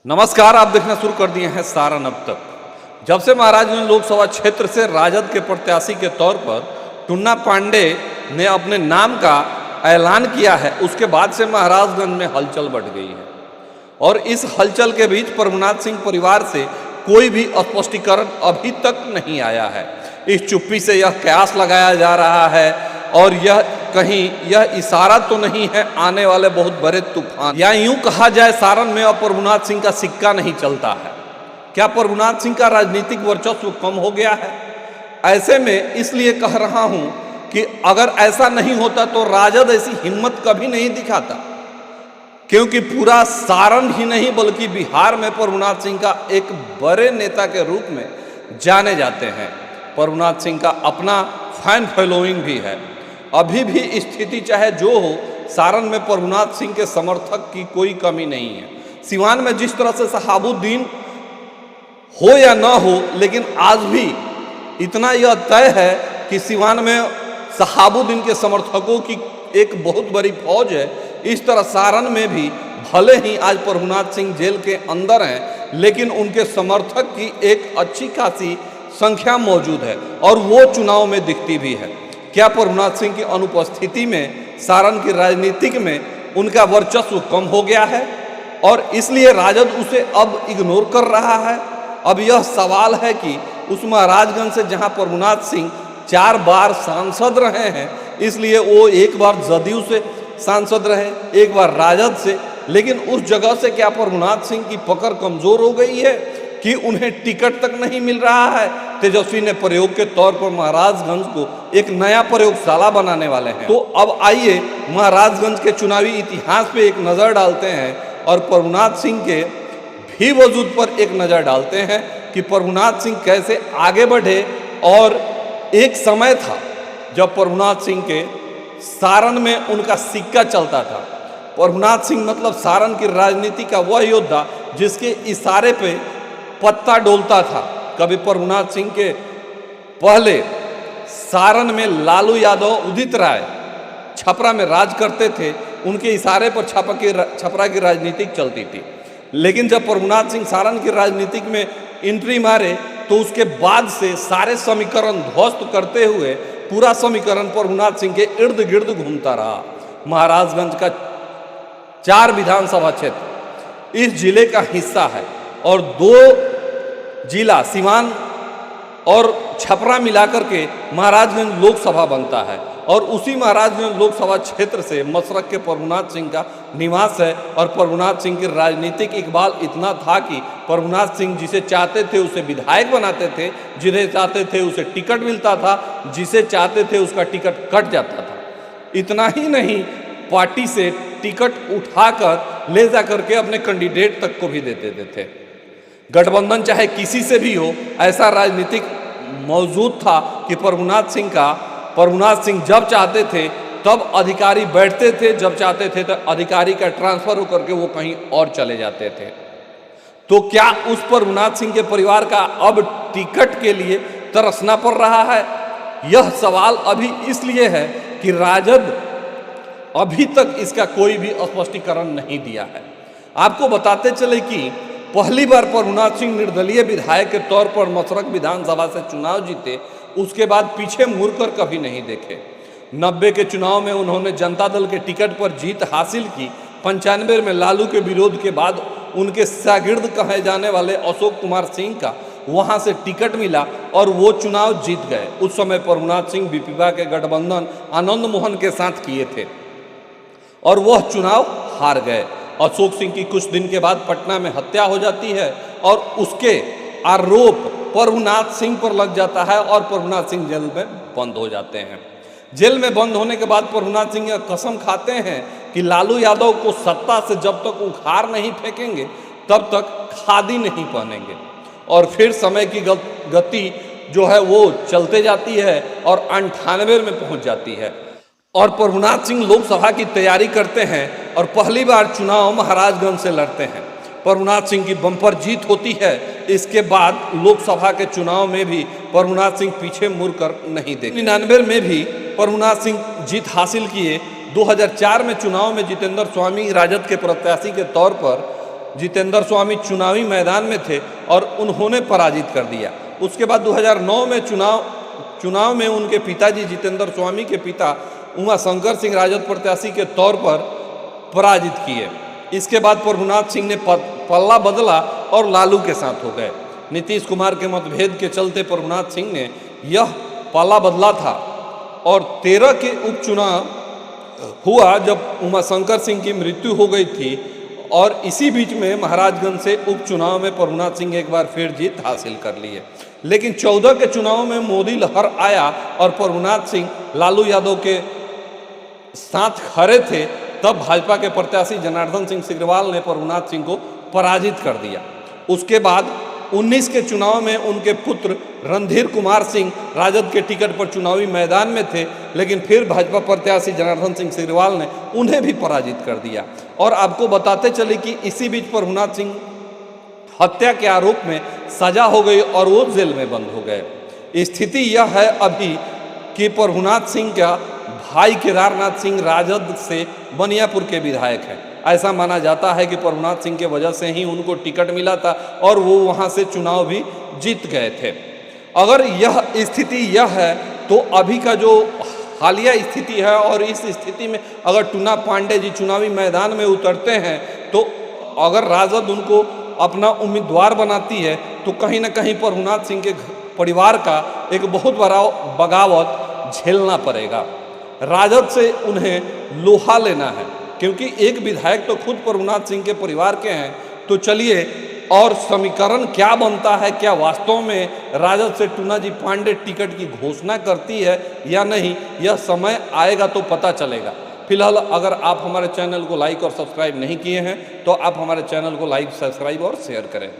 नमस्कार। आप देखना शुरू कर दिए हैं सारण अब तक। जब से महाराजगंज लोकसभा क्षेत्र से राजद के प्रत्याशी के तौर पर टुन्ना पांडे ने अपने नाम का ऐलान किया है, उसके बाद से महाराजगंज में हलचल बढ़ गई है। और इस हलचल के बीच प्रभुनाथ सिंह परिवार से कोई भी स्पष्टीकरण अभी तक नहीं आया है। इस चुप्पी से यह कयास लगाया जा रहा है और यह कहीं यह इशारा तो नहीं है आने वाले बहुत बड़े तूफान, या यूं कहा जाए सारण में अब प्रभुनाथ सिंह का सिक्का नहीं चलता है। क्या प्रभुनाथ सिंह का राजनीतिक वर्चस्व कम हो गया है? ऐसे में इसलिए कह रहा हूं कि अगर ऐसा नहीं होता तो राजद ऐसी हिम्मत कभी नहीं दिखाता, क्योंकि पूरा सारण ही नहीं बल्कि बिहार में प्रभुनाथ सिंह का एक बड़े नेता के रूप में जाने जाते हैं। प्रभुनाथ सिंह का अपना फैन फॉलोइंग भी है। अभी भी स्थिति चाहे जो हो, सारण में प्रभुनाथ सिंह के समर्थक की कोई कमी नहीं है। सिवान में जिस तरह से शहाबुद्दीन हो या ना हो, लेकिन आज भी इतना यह तय है कि सिवान में शहाबुद्दीन के समर्थकों की एक बहुत बड़ी फौज है। इस तरह सारण में भी भले ही आज प्रभुनाथ सिंह जेल के अंदर हैं, लेकिन उनके समर्थक की एक अच्छी खासी संख्या मौजूद है और वो चुनाव में दिखती भी है। क्या प्रभुनाथ सिंह की अनुपस्थिति में सारण की राजनीतिक में उनका वर्चस्व कम हो गया है और इसलिए राजद उसे अब इग्नोर कर रहा है? अब यह सवाल है कि उस महाराजगंज से जहां प्रभुनाथ सिंह 4 बार सांसद रहे हैं, इसलिए वो एक बार जदयू से सांसद रहे, एक बार राजद से, लेकिन उस जगह से क्या प्रभुनाथ सिंह की पकड़ कमजोर हो गई है कि उन्हें टिकट तक नहीं मिल रहा है? तेजस्वी ने प्रयोग के तौर पर महाराजगंज को एक नया प्रयोगशाला बनाने वाले हैं। तो अब आइए महाराजगंज के चुनावी इतिहास पे एक नज़र डालते हैं और प्रभुनाथ सिंह के भी वजूद पर एक नज़र डालते हैं कि प्रभुनाथ सिंह कैसे आगे बढ़े। और एक समय था जब प्रभुनाथ सिंह के सारण में उनका सिक्का चलता था। प्रभुनाथ सिंह मतलब सारण की राजनीति का वह योद्धा जिसके इशारे पे पत्ता डोलता था। कभी प्रभुनाथ सिंह के पहले सारण में लालू यादव, उदित राय छपरा में राज करते थे, उनके इशारे पर छपरा की राजनीति चलती थी। लेकिन जब प्रभुनाथ सिंह सारण की राजनीति में एंट्री मारे तो उसके बाद से सारे समीकरण ध्वस्त करते हुए पूरा समीकरण प्रभुनाथ सिंह के इर्द गिर्द घूमता रहा। महाराजगंज का 4 विधानसभा क्षेत्र इस जिले का हिस्सा है और 2 जिला सिवान और छपरा मिलाकर के महाराजगंज लोकसभा बनता है और उसी महाराजगंज लोकसभा क्षेत्र से मशरक के प्रभुनाथ सिंह का निवास है। और प्रभुनाथ सिंह की राजनीतिक इकबाल इतना था कि प्रभुनाथ सिंह जिसे चाहते थे उसे विधायक बनाते थे, जिन्हें चाहते थे उसे टिकट मिलता था, जिसे चाहते थे उसका टिकट कट जाता था। इतना ही नहीं, पार्टी से टिकट उठाकर ले जा करके अपने कैंडिडेट तक को भी दे देते थे। गठबंधन चाहे किसी से भी हो, ऐसा राजनीतिक मौजूद था कि प्रभुनाथ सिंह जब चाहते थे तब अधिकारी बैठते थे, जब चाहते थे तो अधिकारी का ट्रांसफर होकर के वो कहीं और चले जाते थे। तो क्या उस प्रभुनाथ सिंह के परिवार का अब टिकट के लिए तरसना पड़ रहा है? यह सवाल अभी इसलिए है कि राजद अभी तक इसका कोई भी स्पष्टीकरण नहीं दिया है। आपको बताते चले कि पहली बार प्रभुनाथ सिंह निर्दलीय विधायक के तौर पर मशरक विधानसभा से चुनाव जीते, उसके बाद पीछे मुड़कर कभी नहीं देखे। 90 के चुनाव में उन्होंने जनता दल के टिकट पर जीत हासिल की। 95 में लालू के विरोध के बाद उनके शागिर्द कहे जाने वाले अशोक कुमार सिंह का वहां से टिकट मिला और वो चुनाव जीत गए। उस समय प्रभुनाथ सिंह बीपीवा के गठबंधन आनंद मोहन के साथ किए थे और वह चुनाव हार गए। अशोक सिंह की कुछ दिन के बाद पटना में हत्या हो जाती है और उसके आरोप प्रभुनाथ सिंह पर लग जाता है और प्रभुनाथ सिंह जेल में बंद हो जाते हैं। जेल में बंद होने के बाद प्रभुनाथ सिंह यह कसम खाते हैं कि लालू यादव को सत्ता से जब तक उखाड़ नहीं फेंकेंगे तब तक खादी नहीं पहनेंगे। और फिर समय की गति जो है वो चलते जाती है और 98 में पहुंच जाती है और प्रभुनाथ सिंह लोकसभा की तैयारी करते हैं और पहली बार चुनाव महाराजगंज से लड़ते हैं। प्रभुनाथ सिंह की बम्पर जीत होती है। इसके बाद लोकसभा के चुनाव में भी प्रभुनाथ सिंह पीछे मुड़कर नहीं देखे। 99 में भी प्रभुनाथ सिंह जीत हासिल किए। 2004 में चुनाव में जितेंद्र स्वामी राजद के प्रत्याशी के तौर पर जितेंद्र स्वामी चुनावी मैदान में थे और उन्होंने पराजित कर दिया। उसके बाद 2009 में चुनाव में उनके पिताजी जितेंद्र स्वामी के पिता उमाशंकर सिंह राजद प्रत्याशी के तौर पर पराजित किए। इसके बाद प्रभुनाथ सिंह ने पल्ला बदला और लालू के साथ हो गए। नीतीश कुमार के मतभेद के चलते प्रभुनाथ सिंह ने यह पल्ला बदला था और 13 के उपचुनाव हुआ जब उमाशंकर सिंह की मृत्यु हो गई थी और इसी बीच में महाराजगंज से उपचुनाव में प्रभुनाथ सिंह एक बार फिर जीत हासिल कर ली है। लेकिन 14 के चुनाव में मोदी लहर आया और प्रभुनाथ सिंह लालू यादव के साथ खड़े थे, तब भाजपा के प्रत्याशी जनार्दन सिंह सिग्रीवाल ने प्रभुनाथ सिंह को पराजित कर दिया। उसके बाद 19 के चुनाव में उनके पुत्र रणधीर कुमार सिंह राजद के टिकट पर चुनावी मैदान में थे, लेकिन फिर भाजपा प्रत्याशी जनार्दन सिंह सिग्रीवाल ने उन्हें भी पराजित कर दिया। और आपको बताते चले कि इसी बीच प्रभुनाथ सिंह हत्या के आरोप में सजा हो गई और वो जेल में बंद हो गए। स्थिति यह है अभी कि प्रभुनाथ सिंह का भाई केदारनाथ सिंह राजद से बनियापुर के विधायक हैं। ऐसा माना जाता है कि प्रभुनाथ सिंह के वजह से ही उनको टिकट मिला था और वो वहाँ से चुनाव भी जीत गए थे। अगर यह स्थिति यह है तो अभी का जो हालिया स्थिति है और इस स्थिति में अगर टूना पांडे जी चुनावी मैदान में उतरते हैं तो अगर राजद उनको अपना उम्मीदवार बनाती है तो कहीं ना कहीं प्रभुनाथ सिंह के परिवार का एक बहुत बड़ा बगावत झेलना पड़ेगा। राजद से उन्हें लोहा लेना है क्योंकि एक विधायक तो खुद प्रभुनाथ सिंह के परिवार के हैं। तो चलिए और समीकरण क्या बनता है, क्या वास्तव में राजद से टूना जी पांडे टिकट की घोषणा करती है या नहीं, यह समय आएगा तो पता चलेगा। फिलहाल अगर आप हमारे चैनल को लाइक और सब्सक्राइब नहीं किए हैं तो आप हमारे चैनल को लाइक, सब्सक्राइब और शेयर करें।